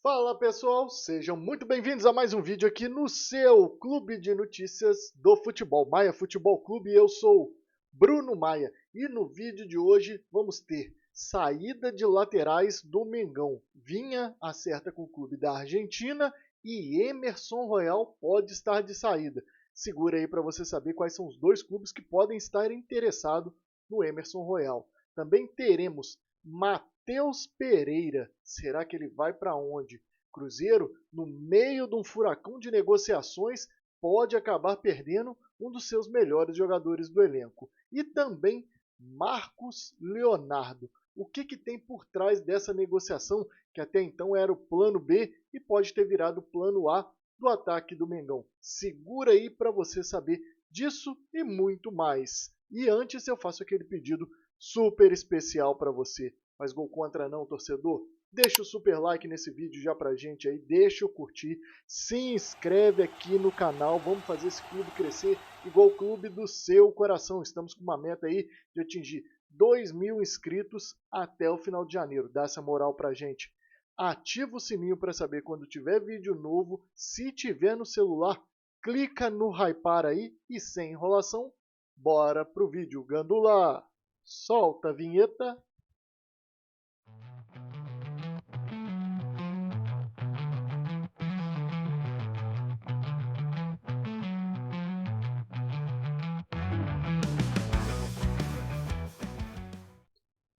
Fala pessoal, sejam muito bem-vindos a mais um vídeo aqui no seu clube de notícias do futebol, Maia Futebol Clube. Eu sou Bruno Maia e no vídeo de hoje vamos ter saída de laterais do Mengão. Vinha acerta com o clube da Argentina e Emerson Royal pode estar de saída. Segura aí para você saber quais são os dois clubes que podem estar interessados no Emerson Royal. Também teremos Matheus Pereira, será que ele vai para onde? Cruzeiro, no meio de um furacão de negociações, pode acabar perdendo um dos seus melhores jogadores do elenco. E também Marcos Leonardo. O que tem por trás dessa negociação, que até então era o plano B e pode ter virado o plano A do ataque do Mengão? Segura aí para você saber disso e muito mais. E antes eu faço aquele pedido super especial para você. Mas gol contra não, torcedor? Deixa o super like nesse vídeo já pra gente aí, deixa o curtir, se inscreve aqui no canal, vamos fazer esse clube crescer igual o clube do seu coração. Estamos com uma meta aí de atingir 2.000 inscritos até o final de janeiro. Dá essa moral pra gente. Ativa o sininho para saber quando tiver vídeo novo. Se tiver no celular, clica no hypar aí e sem enrolação, bora pro vídeo. Gandula, solta a vinheta.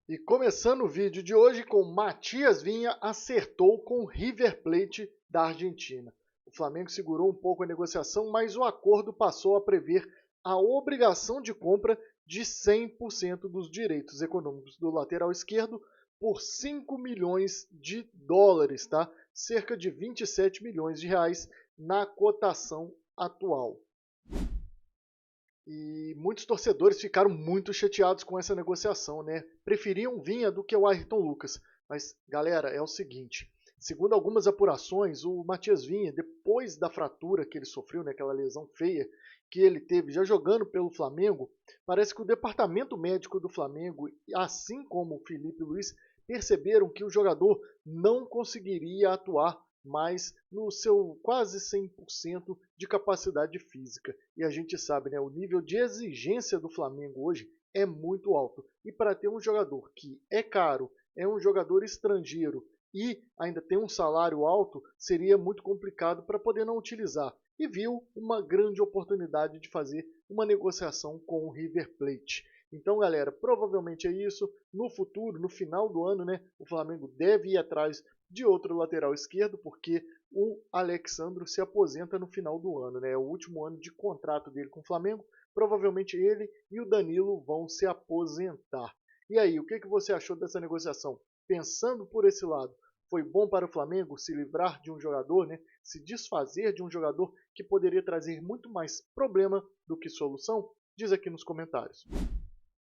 E começando o vídeo de hoje com Matias Vinha acertou com o River Plate da Argentina. O Flamengo segurou um pouco a negociação, mas o acordo passou a prever a obrigação de compra de 100% dos direitos econômicos do lateral esquerdo por 5 milhões de dólares, tá? Cerca de 27 milhões de reais na cotação atual. E muitos torcedores ficaram muito chateados com essa negociação, né? Preferiam Vinha do que o Ayrton Lucas. Mas, galera, é o seguinte: segundo algumas apurações, o Matias Vinha, depois da fratura que ele sofreu, né, aquela lesão feia que ele teve já jogando pelo Flamengo, parece que o departamento médico do Flamengo, assim como o Felipe Luiz, perceberam que o jogador não conseguiria atuar mais no seu quase 100% de capacidade física. E a gente sabe, né, o nível de exigência do Flamengo hoje é muito alto. E para ter um jogador que é caro, é um jogador estrangeiro e ainda tem um salário alto, seria muito complicado para poder não utilizar. E viu uma grande oportunidade de fazer uma negociação com o River Plate. Então, galera, provavelmente é isso. No futuro, no final do ano, né, o Flamengo deve ir atrás de outro lateral esquerdo, porque o Alexandro se aposenta no final do ano, né? É o último ano de contrato dele com o Flamengo. Provavelmente ele e o Danilo vão se aposentar. E aí, o que você achou dessa negociação? Pensando por esse lado, foi bom para o Flamengo se livrar de um jogador, né? Se desfazer de um jogador que poderia trazer muito mais problema do que solução? Diz aqui nos comentários.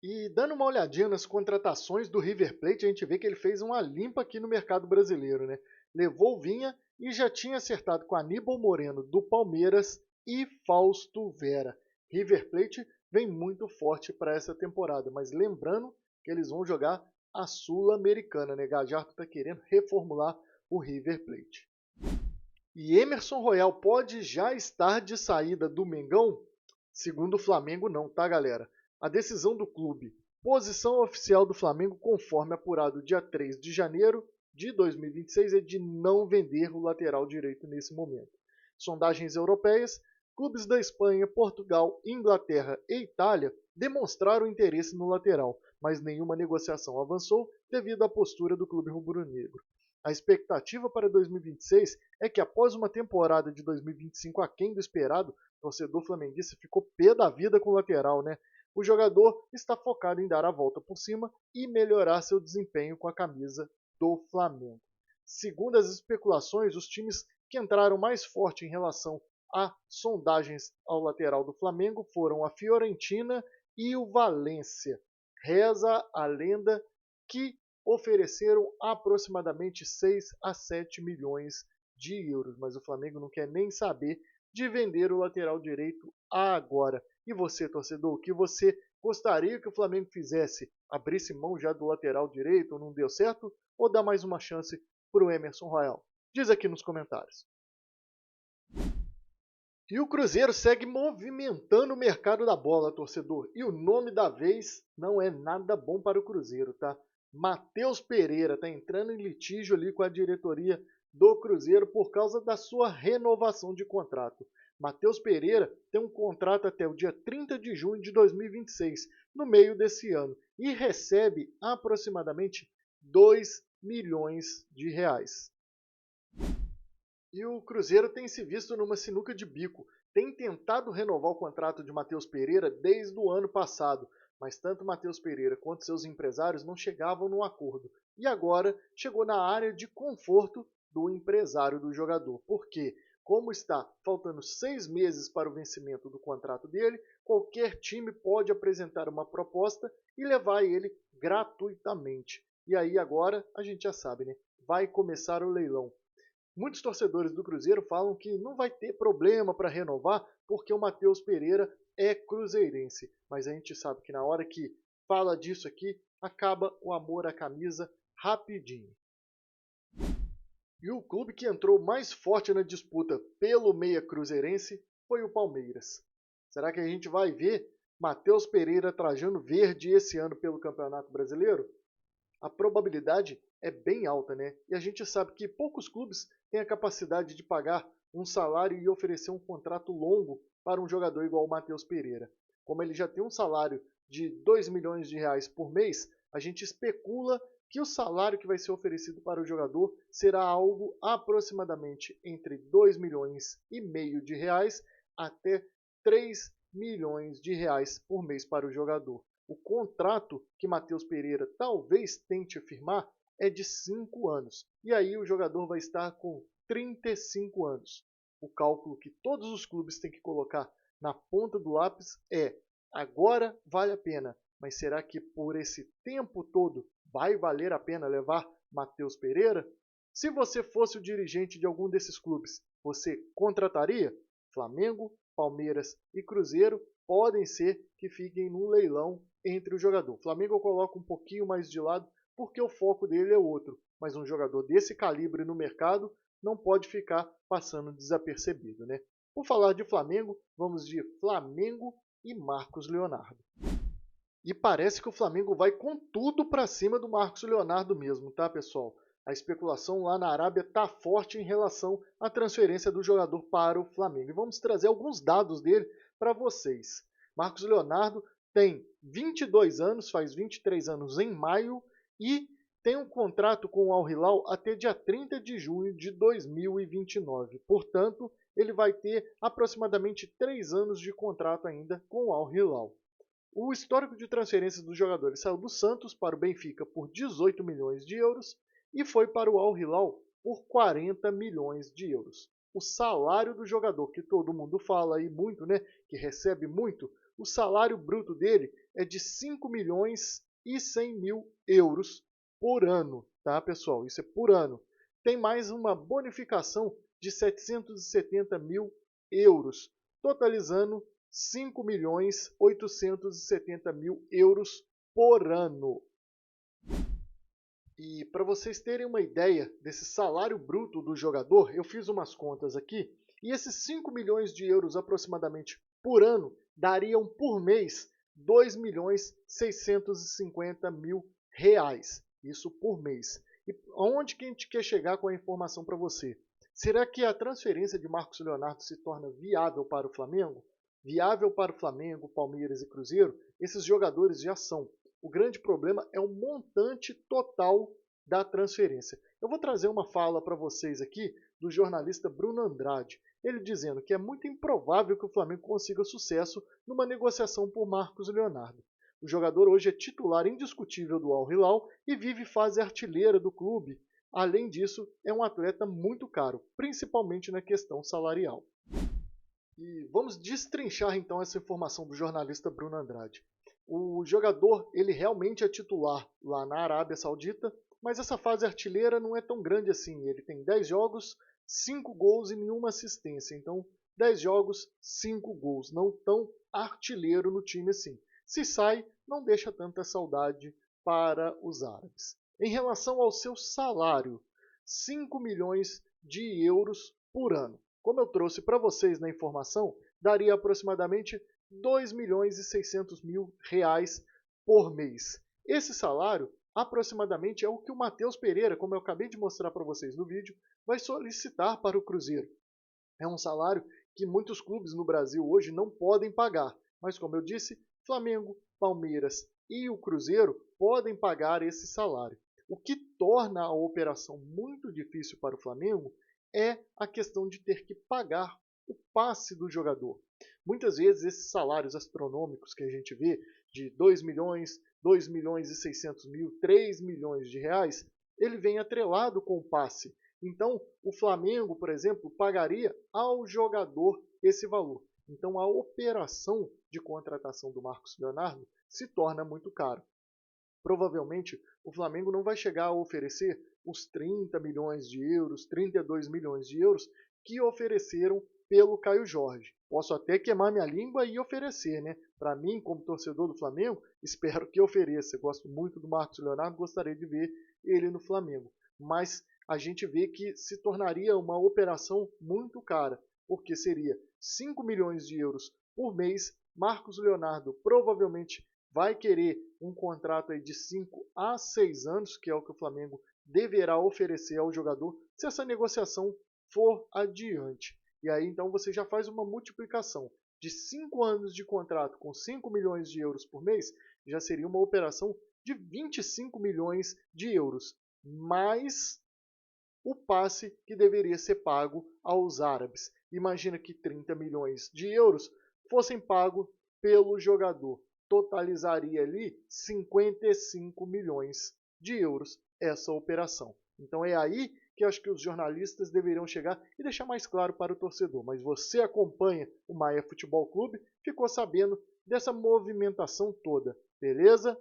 E dando uma olhadinha nas contratações do River Plate, a gente vê que ele fez uma limpa aqui no mercado brasileiro, né? Levou o Vinha e já tinha acertado com Aníbal Moreno do Palmeiras e Fausto Vera. River Plate vem muito forte para essa temporada, mas lembrando que eles vão jogar a Sul-Americana, né? Gajardo está querendo reformular o River Plate. E Emerson Royal pode já estar de saída do Mengão? Segundo o Flamengo, não, tá, galera? A decisão do clube, posição oficial do Flamengo, conforme apurado dia 3 de janeiro de 2026, é de não vender o lateral direito nesse momento. Sondagens europeias, clubes da Espanha, Portugal, Inglaterra e Itália demonstraram interesse no lateral, mas nenhuma negociação avançou devido à postura do clube rubro-negro. A expectativa para 2026 é que, após uma temporada de 2025 aquém do esperado, o torcedor flamenguista ficou pé da vida com o lateral, né? O jogador está focado em dar a volta por cima e melhorar seu desempenho com a camisa do Flamengo. Segundo as especulações, os times que entraram mais forte em relação a sondagens ao lateral do Flamengo foram a Fiorentina e o Valência. Reza a lenda que ofereceram aproximadamente 6 a 7 milhões de euros, mas o Flamengo não quer nem saber de vender o lateral direito agora. E você, torcedor, o que você gostaria que o Flamengo fizesse? Abrisse mão já do lateral direito, não deu certo? Ou dar mais uma chance para o Emerson Royal? Diz aqui nos comentários. E o Cruzeiro segue movimentando o mercado da bola, torcedor. E o nome da vez não é nada bom para o Cruzeiro, tá? Matheus Pereira está entrando em litígio ali com a diretoria do Cruzeiro por causa da sua renovação de contrato. Matheus Pereira tem um contrato até o dia 30 de junho de 2026, no meio desse ano, e recebe aproximadamente 2 milhões de reais. E o Cruzeiro tem se visto numa sinuca de bico. Tem tentado renovar o contrato de Matheus Pereira desde o ano passado, mas tanto Matheus Pereira quanto seus empresários não chegavam num acordo. E agora chegou na área de conforto do empresário do jogador. Por quê? Como está faltando 6 meses para o vencimento do contrato dele, qualquer time pode apresentar uma proposta e levar ele gratuitamente. E aí agora a gente já sabe, né? Vai começar o leilão. Muitos torcedores do Cruzeiro falam que não vai ter problema para renovar porque o Matheus Pereira é cruzeirense. Mas a gente sabe que na hora que fala disso aqui, acaba o amor à camisa rapidinho. E o clube que entrou mais forte na disputa pelo meia cruzeirense foi o Palmeiras. Será que a gente vai ver Matheus Pereira trajando verde esse ano pelo Campeonato Brasileiro? A probabilidade é bem alta, né? E a gente sabe que poucos clubes têm a capacidade de pagar um salário e oferecer um contrato longo para um jogador igual o Matheus Pereira. Como ele já tem um salário de 2 milhões de reais por mês, a gente especula que o salário que vai ser oferecido para o jogador será algo aproximadamente entre 2 milhões e meio de reais até 3 milhões de reais por mês para o jogador. O contrato que Matheus Pereira talvez tente firmar é de 5 anos. E aí o jogador vai estar com 35 anos. O cálculo que todos os clubes têm que colocar na ponta do lápis é: agora vale a pena, mas será que por esse tempo todo vai valer a pena levar Matheus Pereira? Se você fosse o dirigente de algum desses clubes, você contrataria? Flamengo, Palmeiras e Cruzeiro podem ser que fiquem num leilão entre o jogador. O Flamengo eu coloco um pouquinho mais de lado porque o foco dele é outro, mas um jogador desse calibre no mercado não pode ficar passando desapercebido, né? Por falar de Flamengo, vamos de Flamengo e Marcos Leonardo. E parece que o Flamengo vai com tudo para cima do Marcos Leonardo mesmo, tá, pessoal? A especulação lá na Arábia está forte em relação à transferência do jogador para o Flamengo. E vamos trazer alguns dados dele para vocês. Marcos Leonardo tem 22 anos, faz 23 anos em maio e tem um contrato com o Al Hilal até dia 30 de junho de 2029. Portanto, ele vai ter aproximadamente 3 anos de contrato ainda com o Al Hilal. O histórico de transferências do jogador, ele saiu do Santos para o Benfica por 18 milhões de euros e foi para o Al Hilal por 40 milhões de euros. O salário do jogador, que todo mundo fala aí muito, né, que recebe muito, o salário bruto dele é de 5 milhões e 100 mil euros por ano, tá, pessoal? Isso é por ano. Tem mais uma bonificação de 770 mil euros, totalizando 5 milhões 870 mil euros por ano. E para vocês terem uma ideia desse salário bruto do jogador, eu fiz umas contas aqui, e esses 5 milhões de euros aproximadamente por ano dariam por mês 2 milhões 650 mil reais. Isso por mês. E onde que a gente quer chegar com a informação para você? Será que a transferência de Marcos Leonardo se torna viável para o Flamengo? Viável para o Flamengo, Palmeiras e Cruzeiro? Esses jogadores já são. O grande problema é o montante total da transferência. Eu vou trazer uma fala para vocês aqui do jornalista Bruno Andrade. Ele dizendo que é muito improvável que o Flamengo consiga sucesso numa negociação por Marcos Leonardo. O jogador hoje é titular indiscutível do Al Hilal e vive fase artilheira do clube. Além disso, é um atleta muito caro, principalmente na questão salarial. E vamos destrinchar então essa informação do jornalista Bruno Andrade. O jogador, ele realmente é titular lá na Arábia Saudita, mas essa fase artilheira não é tão grande assim. Ele tem 10 jogos, 5 gols e nenhuma assistência. Então, 10 jogos, 5 gols. Não tão artilheiro no time assim. Se sai, não deixa tanta saudade para os árabes. Em relação ao seu salário, 5 milhões de euros por ano. Como eu trouxe para vocês na informação, daria aproximadamente 2 milhões e 600 mil reais por mês. Esse salário, aproximadamente, é o que o Matheus Pereira, como eu acabei de mostrar para vocês no vídeo, vai solicitar para o Cruzeiro. É um salário que muitos clubes no Brasil hoje não podem pagar, mas como eu disse, Flamengo, Palmeiras e o Cruzeiro podem pagar esse salário. O que torna a operação muito difícil para o Flamengo é a questão de ter que pagar o passe do jogador. Muitas vezes esses salários astronômicos que a gente vê de 2 milhões, 2 milhões e 600 mil, 3 milhões de reais, ele vem atrelado com o passe. Então, o Flamengo, por exemplo, pagaria ao jogador esse valor. Então, a operação de contratação do Marcos Leonardo se torna muito cara. Provavelmente, o Flamengo não vai chegar a oferecer os 30 milhões de euros, 32 milhões de euros que ofereceram pelo Caio Jorge. Posso até queimar minha língua e oferecer, né? Para mim, como torcedor do Flamengo, espero que ofereça. Eu gosto muito do Marcos Leonardo, gostaria de ver ele no Flamengo. Mas a gente vê que se tornaria uma operação muito cara, porque seria 5 milhões de euros por mês. Marcos Leonardo provavelmente vai querer um contrato aí de 5 a 6 anos, que é o que o Flamengo deverá oferecer ao jogador, se essa negociação for adiante. E aí então você já faz uma multiplicação de 5 anos de contrato com 5 milhões de euros por mês, já seria uma operação de 25 milhões de euros, mais o passe que deveria ser pago aos árabes. Imagina que 30 milhões de euros fossem pagos pelo jogador. Totalizaria ali 55 milhões de euros essa operação. Então é aí que acho que os jornalistas deveriam chegar e deixar mais claro para o torcedor. Mas você acompanha o Maia Futebol Clube, ficou sabendo dessa movimentação toda, beleza?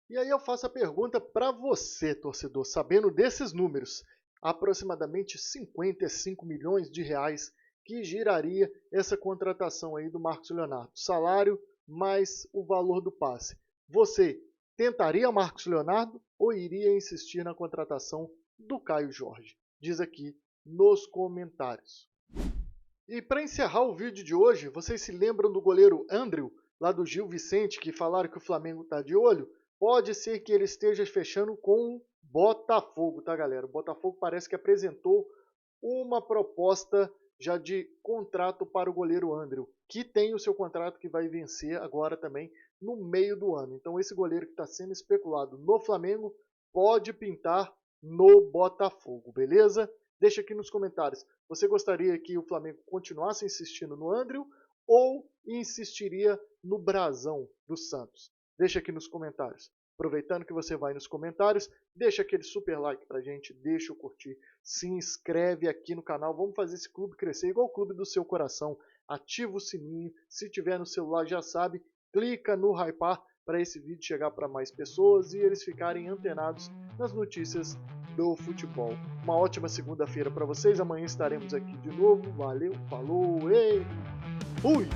E aí eu faço a pergunta para você, torcedor, sabendo desses números, aproximadamente 55 milhões de reais que giraria essa contratação aí do Marcos Leonardo. Salário mais o valor do passe. Você tentaria Marcos Leonardo ou iria insistir na contratação do Caio Jorge? Diz aqui nos comentários. E para encerrar o vídeo de hoje, vocês se lembram do goleiro Andrew, lá do Gil Vicente, que falaram que o Flamengo está de olho? Pode ser que ele esteja fechando com o Botafogo, tá, galera? O Botafogo parece que apresentou uma proposta já de contrato para o goleiro Andrew, que tem o seu contrato que vai vencer agora também no meio do ano. Então esse goleiro que está sendo especulado no Flamengo pode pintar no Botafogo, beleza? Deixa aqui nos comentários. Você gostaria que o Flamengo continuasse insistindo no Andrew ou insistiria no Brasão do Santos? Deixa aqui nos comentários. Aproveitando que você vai nos comentários, deixa aquele super like pra gente, deixa o curtir, se inscreve aqui no canal, vamos fazer esse clube crescer igual o clube do seu coração. Ativa o sininho, se tiver no celular já sabe, clica no hypar para esse vídeo chegar para mais pessoas e eles ficarem antenados nas notícias do futebol. Uma ótima segunda-feira para vocês, amanhã estaremos aqui de novo, valeu, falou, ei, fui!